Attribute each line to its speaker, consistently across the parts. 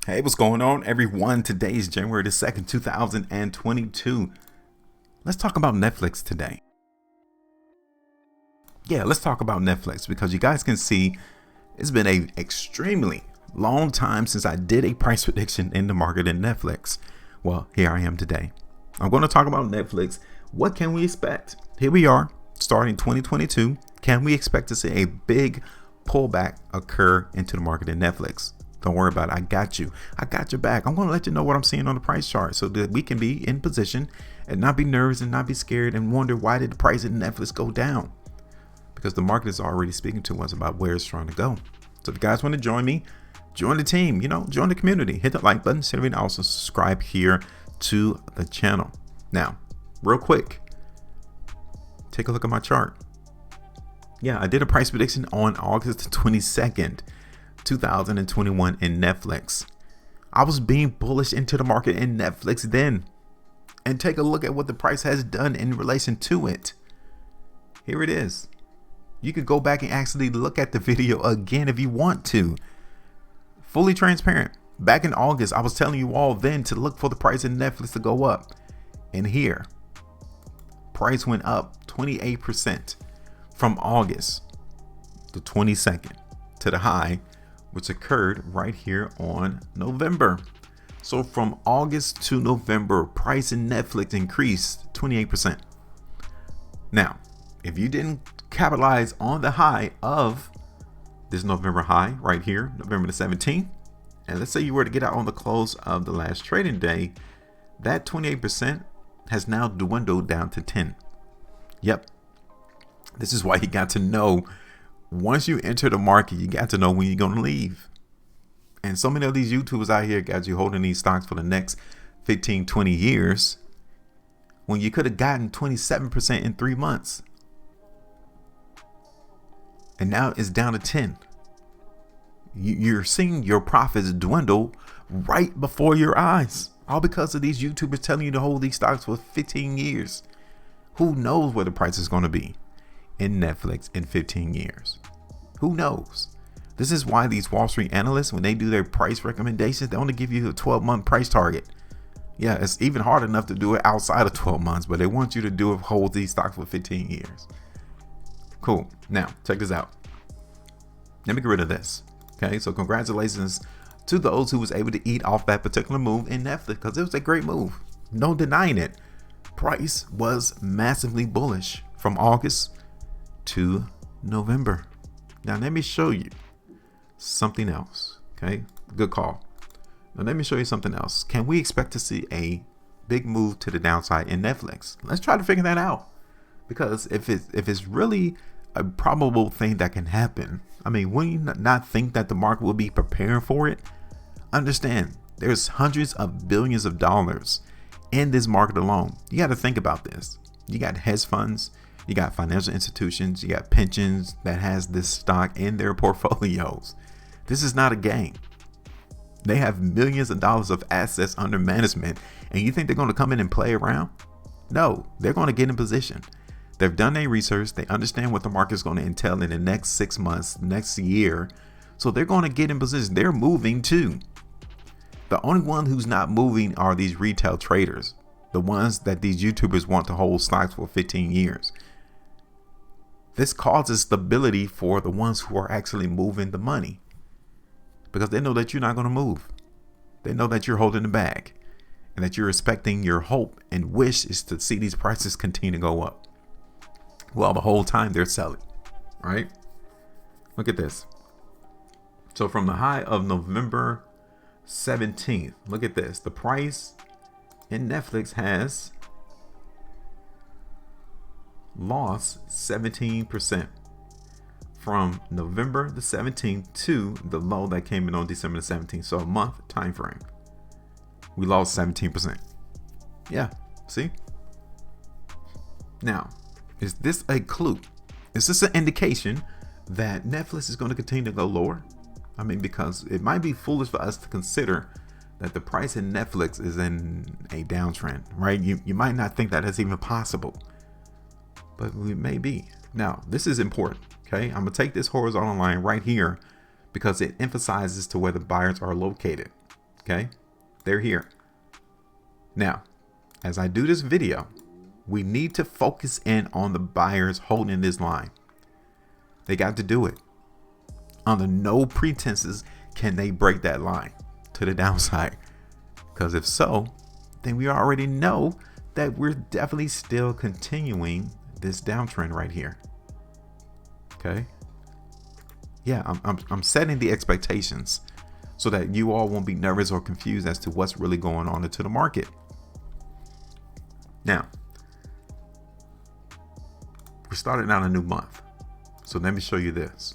Speaker 1: Hey, what's going on, everyone? Today is January the 2nd, 2022. Let's talk about Netflix today. Yeah, let's talk about Netflix because you guys can see it's been a extremely long time since I did a price prediction in the market in Netflix. Well, here I am today. I'm going to talk about Netflix. What can we expect? Here we are, starting 2022. Can we expect to see a big pullback occur into the market in Netflix? Don't worry about it. I got you. I got your back. I'm going to let you know what I'm seeing on the price chart so that we can be in position and not be nervous and not be scared and wonder why did the price in Netflix go down? Because the market is already speaking to us about where it's trying to go. So if you guys want to join me, join the team, join the community, hit the like button, and also subscribe here to the channel. Now, real quick, take a look at my chart. Yeah, I did a price prediction on August 22nd. 2021 in Netflix. I was being bullish into the market in Netflix then. And take a look at what the price has done in relation to it. Here it is. You could go back and actually look at the video again if you want to. Fully transparent. Back in August, I was telling you all then to look for the price in Netflix to go up. And here, price went up 28% from August the 22nd to the high, which occurred right here on November. So from August to November, price in Netflix increased 28%. Now, if you didn't capitalize on the high of this November high right here, November the 17th, and let's say you were to get out on the close of the last trading day, that 28% has now dwindled down to 10. Yep. This is why you got to know once you enter the market, you got to know when you're going to leave. And so many of these YouTubers out here got you holding these stocks for the next 15, 20 years when you could have gotten 27% in 3 months. And now it's down to 10. You're seeing your profits dwindle right before your eyes. All because of these YouTubers telling you to hold these stocks for 15 years. Who knows where the price is going to be in Netflix in 15 years? Who knows? This is why these Wall Street analysts, when they do their price recommendations, they only give you a 12-month price target. Yeah, it's even hard enough to do it outside of 12 months, but they want you to do it, hold these stocks for 15 years. Cool. Now, check this out. Let me get rid of this. Okay, so congratulations to those who was able to eat off that particular move in Netflix because it was a great move. No denying it. Price was massively bullish from August to November. Now let me show you something else. Okay, good call. Now let me show you something else. Can we expect to see a big move to the downside in Netflix? Let's try to figure that out. Because if it's really a probable thing that can happen, I mean, wouldn't you not think that the market will be preparing for it? Understand, there's hundreds of billions of dollars in this market alone. You got to think about this. You got hedge funds, you got financial institutions, you got pensions that has this stock in their portfolios. This is not a game. They have millions of dollars of assets under management, and you think they're going to come in and play around? No, they're going to get in position. They've done their research. They understand what the market is going to entail in the next 6 months, next year. So they're going to get in position. They're moving too. The only one who's not moving are these retail traders, the ones that these YouTubers want to hold stocks for 15 years. This causes stability for the ones who are actually moving the money because they know that you're not going to move. They know that you're holding the bag and that you're expecting your hope and wish is to see these prices continue to go up. Well, the whole time they're selling, right? Look at this. So from the high of November 17th, look at this. The price in Netflix has lost 17% from November the 17th to the low that came in on December the 17th. So a month time frame. We lost 17%. Yeah, see? Now, is this a clue? Is this an indication that Netflix is going to continue to go lower? I mean, because it might be foolish for us to consider that the price in Netflix is in a downtrend, right? You might not think that is even possible, but we may be. Now, this is important, okay? I'm gonna take this horizontal line right here because it emphasizes to where the buyers are located. Okay, they're here. Now, as I do this video, we need to focus in on the buyers holding this line. They got to do it. Under no pretenses can they break that line to the downside. Because if so, then we already know that we're definitely still continuing this downtrend right here. Okay. Yeah, I'm setting the expectations so that you all won't be nervous or confused as to what's really going on into the market. Now, we're starting out a new month. So let me show you this.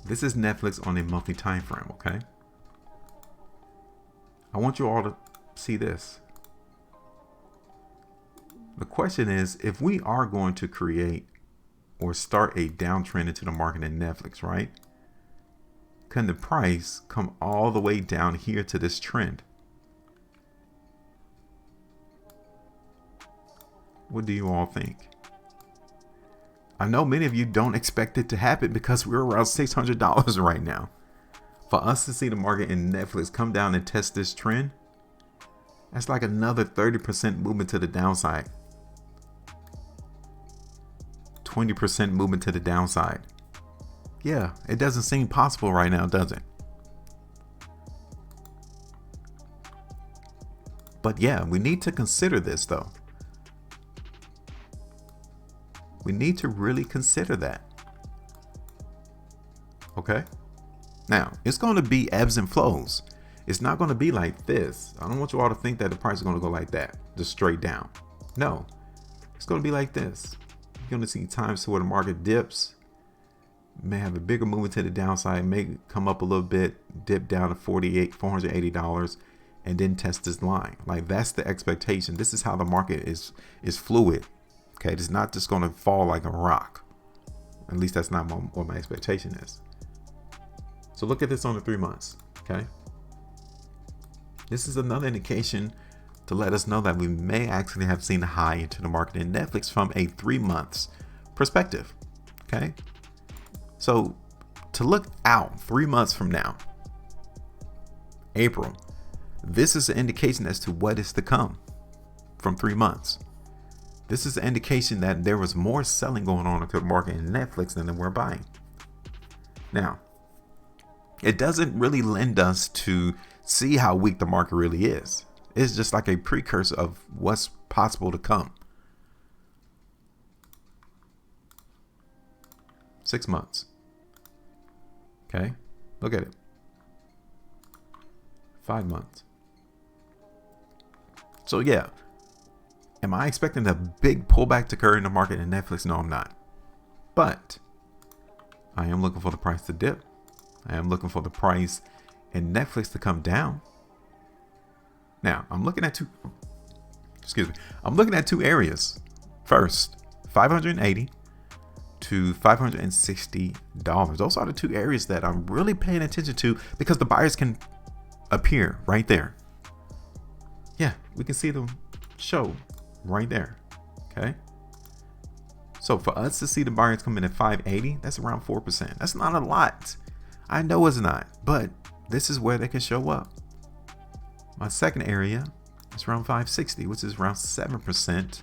Speaker 1: This is Netflix on a monthly time frame, okay? I want you all to see this. The question is, if we are going to create or start a downtrend into the market in Netflix, right? Can the price come all the way down here to this trend? What do you all think? I know many of you don't expect it to happen because we're around $600 right now. For us to see the market in Netflix come down and test this trend, that's like another 30% movement to the downside. 20% movement to the downside. Yeah, it doesn't seem possible right now, does it? But yeah, we need to consider this though. We need to really consider that. Okay. Now, it's going to be ebbs and flows. It's not going to be like this. I don't want you all to think that the price is going to go like that, just straight down. No, it's going to be like this. You're going to see times where the market dips, may have a bigger movement to the downside, may come up a little bit, dip down to $480, and then test this line. Like, that's the expectation. This is how the market is fluid. Okay, it's not just going to fall like a rock. At least that's not what my expectation is. So look at this on the 3 months. Okay, this is another indication to let us know that we may actually have seen a high into the market in Netflix from a 3 months perspective. Okay, so to look out 3 months from now, April, this is an indication as to what is to come from 3 months. This is an indication that there was more selling going on into the market in Netflix than we're buying. Now, it doesn't really lend us to see how weak the market really is. It's just like a precursor of what's possible to come. 6 months. Okay, look at it. 5 months. So yeah. Am I expecting a big pullback to occur in the market in Netflix? No, I'm not. But I am looking for the price to dip. I am looking for the price in Netflix to come down. Now, I'm looking at two areas. First, $580 to $560. Those are the two areas that I'm really paying attention to because the buyers can appear right there. Yeah, we can see them show right there. Okay, so for us to see the buyers come in at 580, that's around 4%. That's not a lot. I know it's not, but this is where they can show up. My second area is around 560, which is around 7%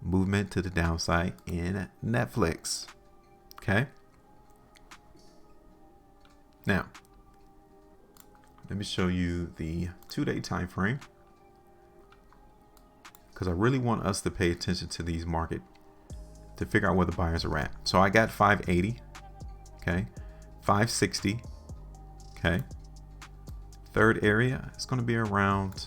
Speaker 1: movement to the downside in Netflix. Okay, now let me show you the 2-day time frame, because I really want us to pay attention to these market to figure out where the buyers are at. So I got 580, okay, 560, okay. Third area is going to be around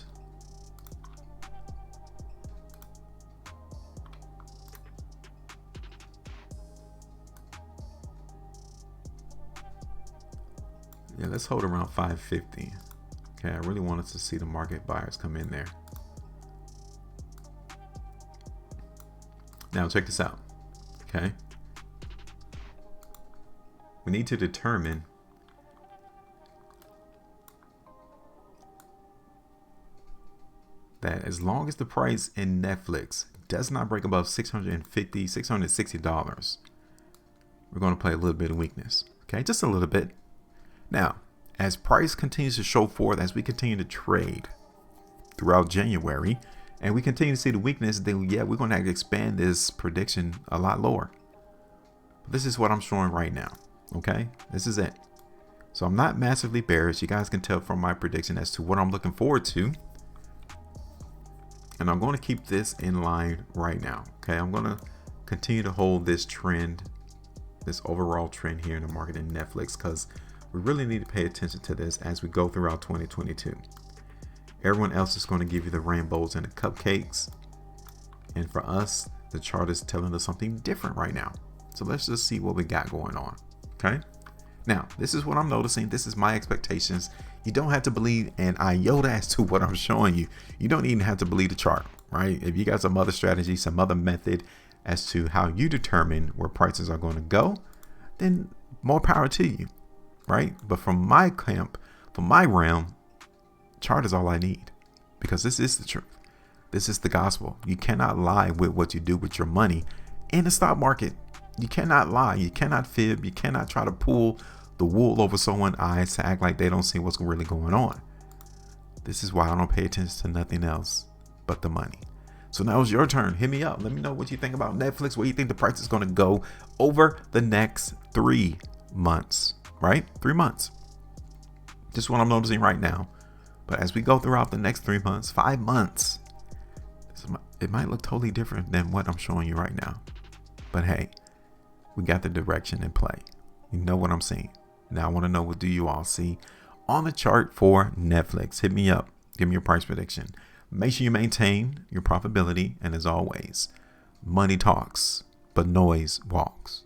Speaker 1: let's hold around 550. Okay, I really wanted to see the market buyers come in there. Now check this out. Okay, we need to determine that as long as the price in Netflix does not break above $650, $660, we're going to play a little bit of weakness. Okay, just a little bit. Now, as price continues to show forth, as we continue to trade throughout January, and we continue to see the weakness, then yeah, we're going to have to expand this prediction a lot lower. This is what I'm showing right now. Okay, this is it. So I'm not massively bearish. You guys can tell from my prediction as to what I'm looking forward to. And I'm going to keep this in line right now. Okay, I'm going to continue to hold this trend, this overall trend here in the market in NFLX, because we really need to pay attention to this as we go throughout 2022. Everyone else is going to give you the rainbows and the cupcakes. And for us, the chart is telling us something different right now. So let's just see what we got going on. Okay. Now, this is what I'm noticing. This is my expectations. You don't have to believe an iota as to what I'm showing you. You don't even have to believe the chart, right? If you got some other strategy, some other method as to how you determine where prices are going to go, then more power to you, right? But from my camp, from my realm, chart is all I need, because this is the truth. This is the gospel. You cannot lie with what you do with your money in the stock market. You cannot lie. You cannot fib. You cannot try to pull the wool over someone's eyes to act like they don't see what's really going on. This is why I don't pay attention to nothing else but the money. So now it's your turn. Hit me up. Let me know what you think about NFLX. Where you think the price is going to go over the next 3 months, right? 3 months. This is what I'm noticing right now. But as we go throughout the next 3 months, 5 months, it might look totally different than what I'm showing you right now. But hey, we got the direction in play. You know what I'm saying. Now I want to know, what do you all see on the chart for NFLX? Hit me up. Give me your price prediction. Make sure you maintain your profitability. And as always, money talks, but noise walks.